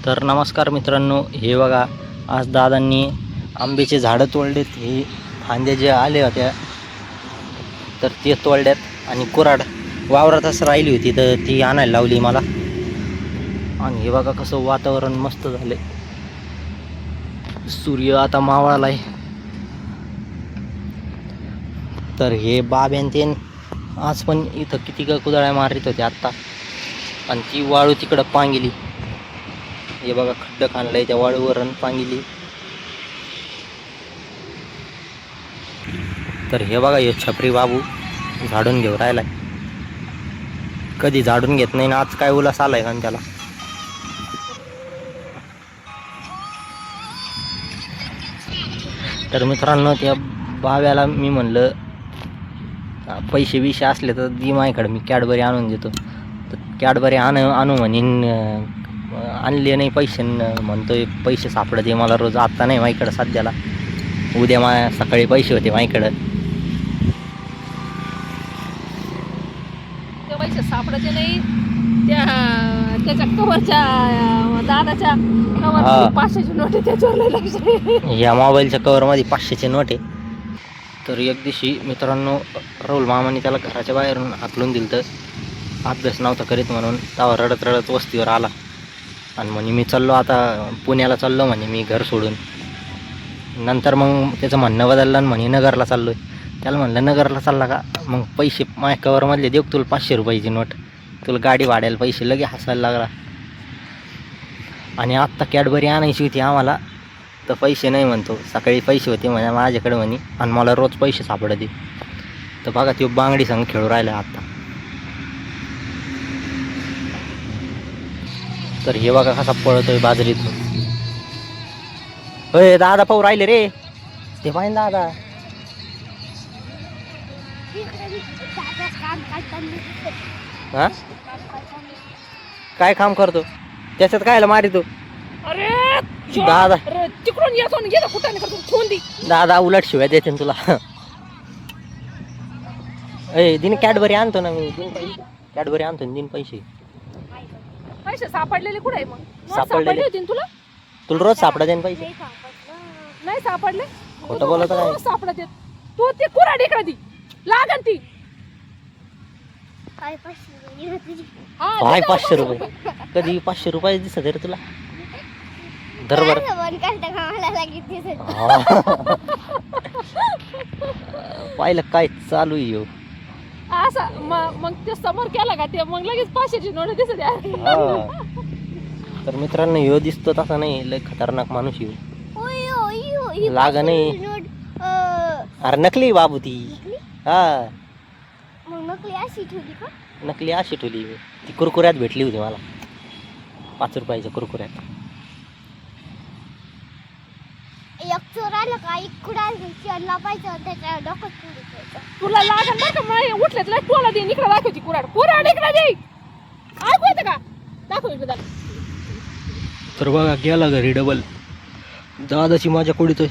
तर नमस्कार मित्रांनो, हे बघा आज दादांनी आंब्याचे झाडं तोडलेत. हे फांद्या जे आले होत्या तर ते तोडल्यात आणि कुऱ्हाड वावरातच राहिली होती तर ती आणायला लावली मला. आणि हे बघा कसं वातावरण मस्त झाले, सूर्य आता मावळालाय. तर हे बाब्यान ते आज पण इथं किती कुदळ्या मारित होते आत्ता, आणि ती वाळू तिकडं पांगिली. हे बघा खड्डं खाणलंय त्या वाळूवर पांगिली. तर हे बघा हे छपरी बाबू झाडून घेऊन राहिलाय, कधी झाडून घेत नाही ना आज काय उलास आलाय का त्याला. तर मित्रांनो त्या बाव्याला मी म्हणलं पैसे बिशे असले तर दी माझ्याकडे, मी कॅडबरी आणून देतो. तर कॅडबरी आणू म्हणीन, आणले नाही पैसे. म्हणतोय पैसे सापडते मला रोज, आत्ता नाही माझ्याकडं सध्याला, उद्या सकाळी पैसे होते माझ्याकडं. ते पैसे सापडायचे नाही, त्याच्या कवरच्या दादाच्या कवर 500ची नोट आहे, त्याच्यावर लक्ष आहे. या मोबाईलच्या कवरमध्ये 500ची नोट आहे. तर एक दिवशी मित्रांनो राहुल मामाने त्याला घराच्या बाहेरून हाकलून दिलं, तर अभ्यास नव्हता करीत म्हणून. तेव्हा रडत रडत वस्तीवर आला आणि म्हणे मी चाललो आता पुण्याला चाललो म्हणे मी घर सोडून. नंतर मग त्याचं म्हणणं बदललं आणि म्हणे नगरला चाललो आहे. त्याला म्हणलं नगरला चालला का, मग पैसे माझ्या कवरमधले देऊ तुला 500 रुपयाची नोट, तुला गाडी भाड्याला पैसे. लगे हसायला लागला. आणि आत्ता कॅडबरी आणायची होती आम्हाला, तर पैसे नाही म्हणतो. सकाळी पैसे होते म्हणे माझ्याकडे म्हणे, आणि मला रोज पैसे सापडते. तर बघा तो बांगडी संग खेळू राहिला आत्ता. तर हे बघा कसा पळतोय बाजरीतून. अय दादा पाहू राहिले रे, ते पाहिजे दादा. हा काय काम करतो त्याच्यात, कायला मारितो अरे दादा. तिकडून येतो आणि गेला कुठं करतो ठेवून दे. दादा उलट शिवाय देते तुला. ए दिन कॅडबरी आणतो ना मी, दिन पैसे कॅडबरी आणतो ना, दिन पैसे. पैसे सापडलेले कुठे आहे मग? सापडलेले होते तुला रोज सापडा ना पैसे. नाही सापडले, खोटं बोलत काय? सापडत तू ते कुऱ्हाड इकडे दी लागन ती. काय 500 रुपये? कधी 500 रुपये दिसत रे तुला? दरबार पाहिलं काय चालू आहे असं. मग ते समोर केला का ते मग लगेच 500ची नोट दिसत. तर मित्रांनो ह्यो दिसतो तसा नाही, लय खतरनाक माणूस येऊ लागा नाही. अरे नकली बाबू ती. हा नकली अशी ठेवली. ती कुरकुऱ्यात भेटली होती मला, 5 रुपयाच्या कुरकुऱ्यात. तुला लागन बरं का, माझ्या उठल्यात लय टोला दे. इकडे दाखवती कुऱ्हाड, कुऱ्हाड इकडे दे. ऐकू येतं का? दाखव इकडे दाखव. तर बघा गेला घरी डबल. दादाची माझ्या कुडीतोय,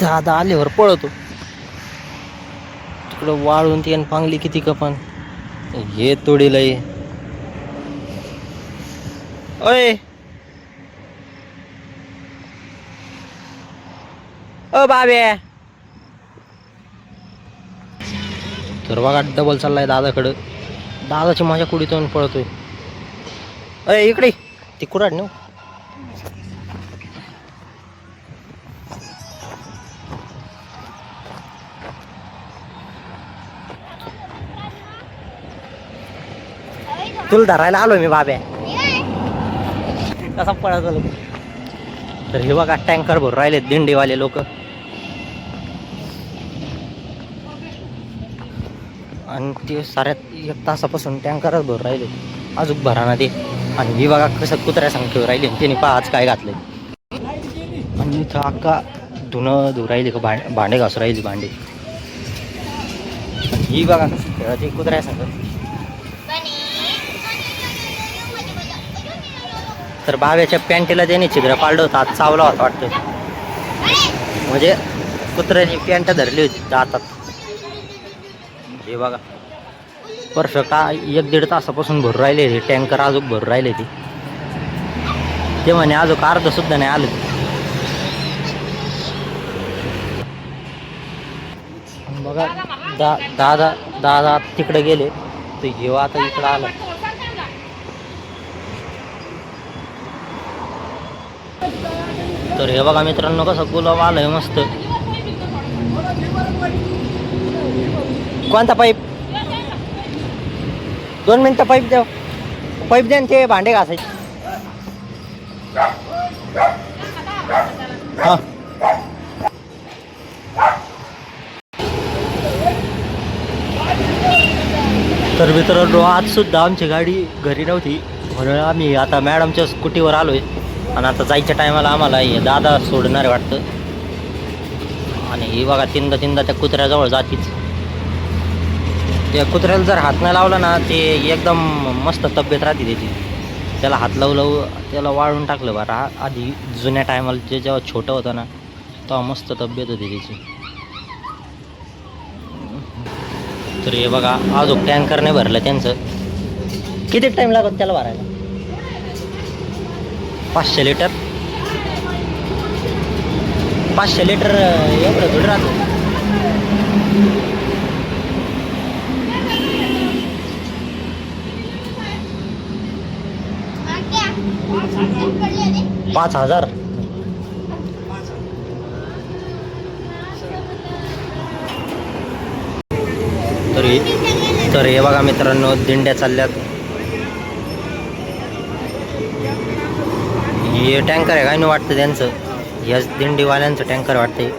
दादा आल्यावर पळतो. तिकडं वाळून ती पांगली किती कपन हे तोडीलंय. अय ओ बाबे. तर बघा डबल चाललाय दादाकडं. दादाची माझ्या कुडीतून पळतोय. अय इकडे ती कुऱ्हाड नेऊ. तुला धरायला आलोय मी बाब्या. कसा पळत आलो. तर हे बघा टँकर भरून राहिले दिंडीवाले लोक, आणि ते साऱ्यात 1 तासापासून टँकरच भरून राहिले, अजून भराना ते. आणि ही बघा कसं कुत्र्या सांग खेळून राहिले, त्याने पहा आज काय घातलंय. आणि इथं अक्का धुणं धुवून राहिली का, भांडे घासून राहिली भांडे. ही बघा कसं खेळायची कुत्र्या सांग. तर बाव्याच्या पॅन्टीला त्याने छिद्र पाडलं होतं, आज चावला होता वाटतं. म्हणजे कुत्र्याने पॅन्ट धरली होती दातात. हे बघा परफेक्ट 1-1.5 तासापासून भरून राहिले ते टँकर, अजून भरून राहिले ते म्हणे अजून अर्ध सुद्धा नाही आलं. बघा दादा तिकडे गेले तर हे आता इकडं आलं. तर हे बघा मित्रांनो कसं गुलाब आलंय मस्त. कोणता पाईप? 2 मिनिटं पाईप द्या. पाईप द्या ते भांडे घासायचे. हा तर मित्रांनो आज सुद्धा आमची गाडी घरी नव्हती म्हणून आम्ही आता मॅडमच्या स्कूटीवर आलोय आणि आता जायच्या टायमाला आम्हाला हे दादा सोडणार आहे वाटतं. आणि हे बघा तीनदा त्या कुत्र्याजवळ जातीच. त्या कुत्र्याला जर हात नाही लावला ना ते एकदम मस्त तब्येत राहते त्याची. त्याला हात लावू त्याला वाळून टाकलं बरं. आधी जुन्या टायमाला जेव्हा छोटं होतं ना तेव्हा मस्त तब्येत होती त्याची. तर हे बघा अजून टँकर नाही भरलं त्यांचं. किती टाईम लागत त्याला भरायला? 500 लिटर. 500 लिटर एवढं थोडं राहतं. $5,000. तर हे बघा मित्रांनो दिंड्या चालल्यात. हे टँकर आहे काय नाही वाटतं त्यांचं. याच दिंडीवाल्यांचं टँकर वाटतंय.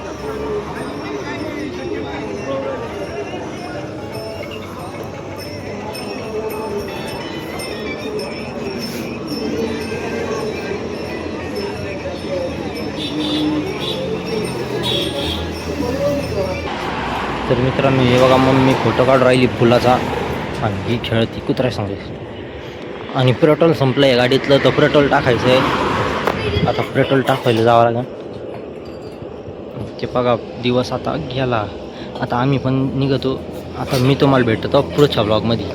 तर मित्रांनो हे बघा मम्मी फोटो काढून राहिली फुलाचा आणि ही खेळती कुत्र्या सांगते. आणि पेट्रोल संपलं आहे गाडीतलं तर पेट्रोल टाकायचं आहे. आता पेट्रोल टाकायला जावं लागेल. ते बघा दिवस आता गेला. आता आम्ही पण निघतो. आता मी तुम्हाला भेटतो पुढच्या ब्लॉगमध्ये.